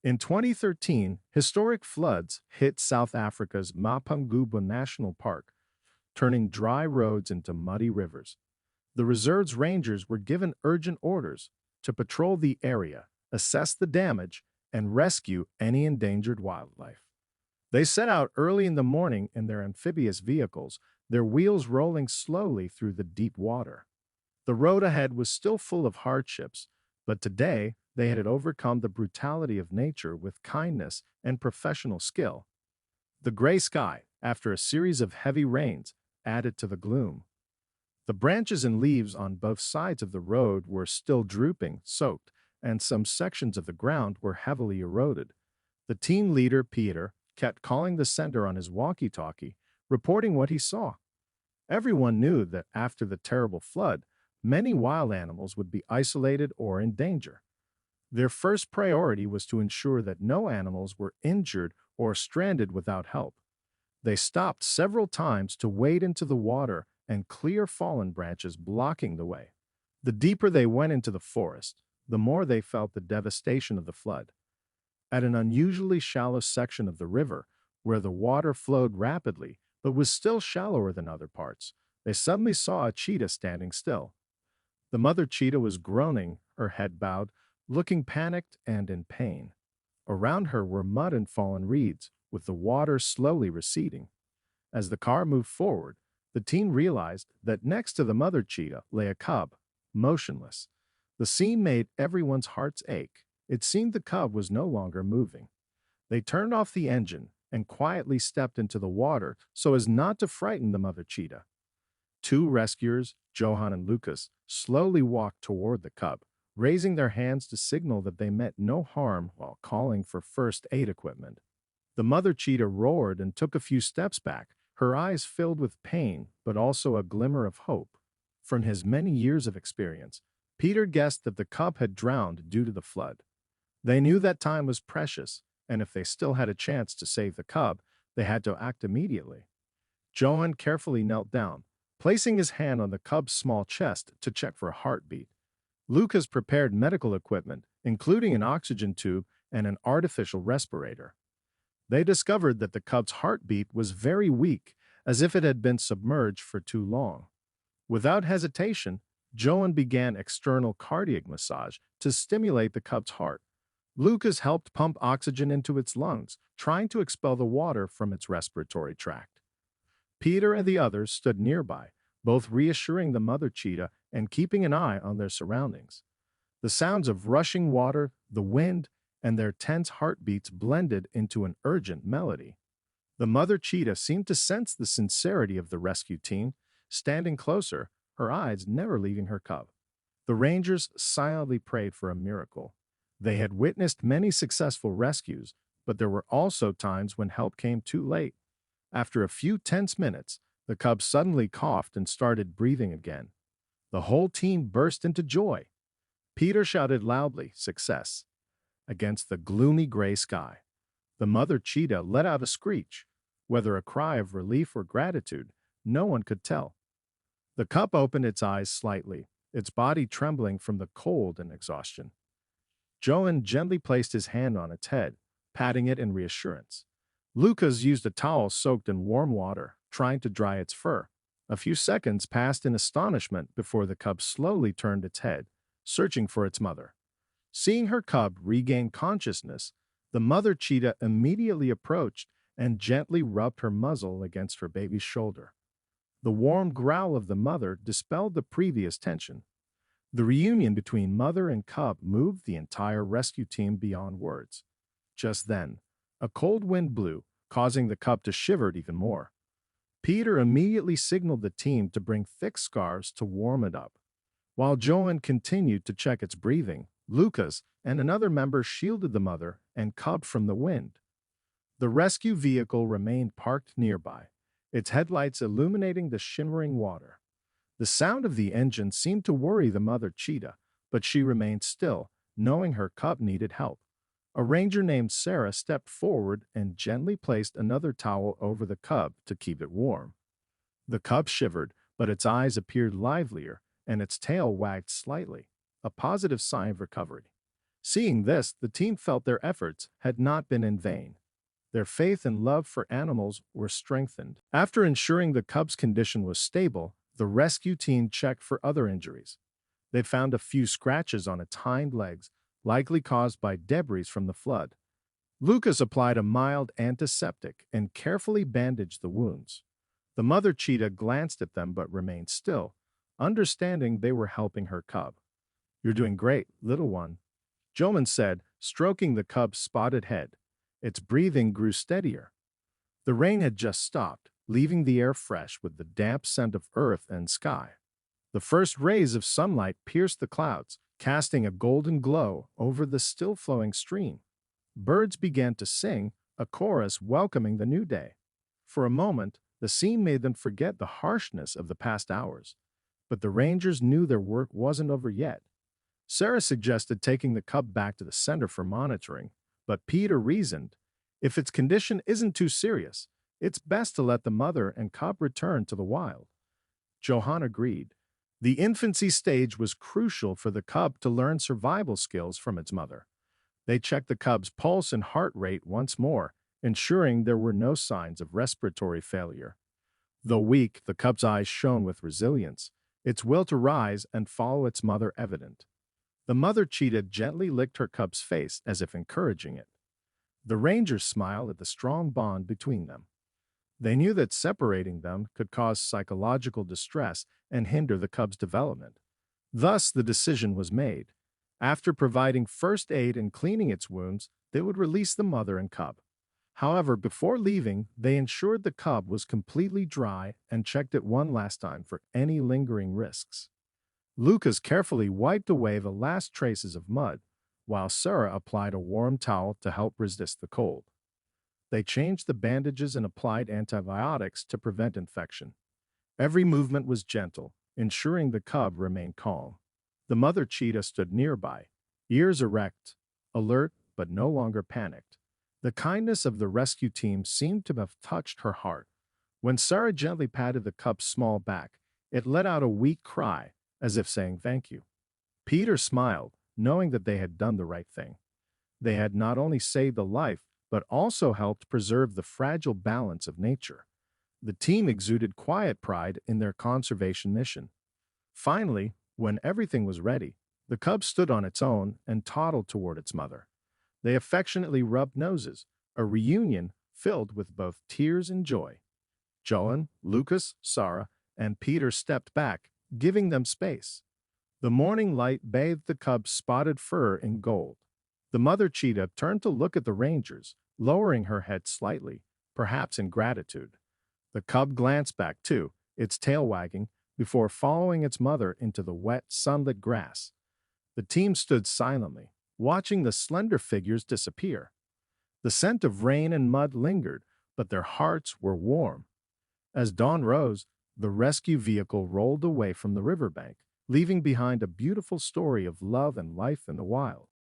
In 2013, historic floods hit South Africa's Mapungubwe National Park, turning dry roads into muddy rivers. The reserve's rangers were given urgent orders to patrol the area, assess the damage, and rescue any endangered wildlife. They set out early in the morning in their amphibious vehicles, their wheels rolling slowly through the deep water. The road ahead was still full of hardships, but today they had overcome the brutality of nature with kindness and professional skill. The gray sky, after a series of heavy rains, added to the gloom. The branches and leaves on both sides of the road were still drooping, soaked, and some sections of the ground were heavily eroded. The team leader, Peter, kept calling the center on his walkie-talkie, reporting what he saw. Everyone knew that after the terrible flood, many wild animals would be isolated or in danger. Their first priority was to ensure that no animals were injured or stranded without help. They stopped several times to wade into the water and clear fallen branches blocking the way. The deeper they went into the forest, the more they felt the devastation of the flood. At an unusually shallow section of the river, where the water flowed rapidly but was still shallower than other parts, they suddenly saw a cheetah standing still. The mother cheetah was groaning, her head bowed, looking panicked and in pain. Around her were mud and fallen reeds, with the water slowly receding. As the car moved forward, the team realized that next to the mother cheetah lay a cub, motionless. The scene made everyone's hearts ache. It seemed the cub was no longer moving. They turned off the engine and quietly stepped into the water so as not to frighten the mother cheetah. Two rescuers, Johan and Lucas, slowly walked toward the cub, raising their hands to signal that they meant no harm while calling for first aid equipment. The mother cheetah roared and took a few steps back, her eyes filled with pain but also a glimmer of hope. From his many years of experience, Peter guessed that the cub had drowned due to the flood. They knew that time was precious, and if they still had a chance to save the cub, they had to act immediately. Johan carefully knelt down, placing his hand on the cub's small chest to check for a heartbeat. Lucas prepared medical equipment, including an oxygen tube and an artificial respirator. They discovered that the cub's heartbeat was very weak, as if it had been submerged for too long. Without hesitation, Johan began external cardiac massage to stimulate the cub's heart. Lucas helped pump oxygen into its lungs, trying to expel the water from its respiratory tract. Peter and the others stood nearby, both reassuring the mother cheetah and keeping an eye on their surroundings. The sounds of rushing water, the wind, and their tense heartbeats blended into an urgent melody. The mother cheetah seemed to sense the sincerity of the rescue team, standing closer, her eyes never leaving her cub. The rangers silently prayed for a miracle. They had witnessed many successful rescues, but there were also times when help came too late. After a few tense minutes, the cub suddenly coughed and started breathing again. The whole team burst into joy. Peter shouted loudly, "Success!" against the gloomy gray sky. The mother cheetah let out a screech. Whether a cry of relief or gratitude, no one could tell. The cub opened its eyes slightly, its body trembling from the cold and exhaustion. Johan gently placed his hand on its head, patting it in reassurance. Lucas used a towel soaked in warm water, trying to dry its fur. A few seconds passed in astonishment before the cub slowly turned its head, searching for its mother. Seeing her cub regain consciousness, the mother cheetah immediately approached and gently rubbed her muzzle against her baby's shoulder. The warm growl of the mother dispelled the previous tension. The reunion between mother and cub moved the entire rescue team beyond words. Just then, a cold wind blew, causing the cub to shiver even more. Peter immediately signaled the team to bring thick scarves to warm it up. While Johan continued to check its breathing, Lucas and another member shielded the mother and cub from the wind. The rescue vehicle remained parked nearby, its headlights illuminating the shimmering water. The sound of the engine seemed to worry the mother cheetah, but she remained still, knowing her cub needed help. A ranger named Sarah stepped forward and gently placed another towel over the cub to keep it warm. The cub shivered, but its eyes appeared livelier and its tail wagged slightly, a positive sign of recovery. Seeing this, the team felt their efforts had not been in vain. Their faith and love for animals were strengthened. After ensuring the cub's condition was stable, the rescue team checked for other injuries. They found a few scratches on its hind legs, likely caused by debris from the flood. Lucas applied a mild antiseptic and carefully bandaged the wounds. The mother cheetah glanced at them but remained still, understanding they were helping her cub. "You're doing great, little one," Joman said, stroking the cub's spotted head. Its breathing grew steadier. The rain had just stopped, leaving the air fresh with the damp scent of earth and sky. The first rays of sunlight pierced the clouds, casting a golden glow over the still-flowing stream. Birds began to sing, a chorus welcoming the new day. For a moment, the scene made them forget the harshness of the past hours. But the rangers knew their work wasn't over yet. Sarah suggested taking the cub back to the center for monitoring, but Peter reasoned, if its condition isn't too serious, it's best to let the mother and cub return to the wild. Johan agreed. The infancy stage was crucial for the cub to learn survival skills from its mother. They checked the cub's pulse and heart rate once more, ensuring there were no signs of respiratory failure. Though weak, the cub's eyes shone with resilience, its will to rise and follow its mother evident. The mother cheetah gently licked her cub's face as if encouraging it. The rangers smiled at the strong bond between them. They knew that separating them could cause psychological distress and hinder the cub's development. Thus, the decision was made. After providing first aid and cleaning its wounds, they would release the mother and cub. However, before leaving, they ensured the cub was completely dry and checked it one last time for any lingering risks. Lucas carefully wiped away the last traces of mud, while Sarah applied a warm towel to help resist the cold. They changed the bandages and applied antibiotics to prevent infection. Every movement was gentle, ensuring the cub remained calm. The mother cheetah stood nearby, ears erect, alert but no longer panicked. The kindness of the rescue team seemed to have touched her heart. When Sarah gently patted the cub's small back, it let out a weak cry, as if saying thank you. Peter smiled, knowing that they had done the right thing. They had not only saved a life, but also helped preserve the fragile balance of nature. The team exuded quiet pride in their conservation mission. Finally, when everything was ready, the cub stood on its own and toddled toward its mother. They affectionately rubbed noses, a reunion filled with both tears and joy. Joan, Lucas, Sarah, and Peter stepped back, giving them space. The morning light bathed the cub's spotted fur in gold. The mother cheetah turned to look at the rangers, lowering her head slightly, perhaps in gratitude. The cub glanced back too, its tail wagging, before following its mother into the wet, sunlit grass. The team stood silently, watching the slender figures disappear. The scent of rain and mud lingered, but their hearts were warm. As dawn rose, the rescue vehicle rolled away from the riverbank, leaving behind a beautiful story of love and life in the wild.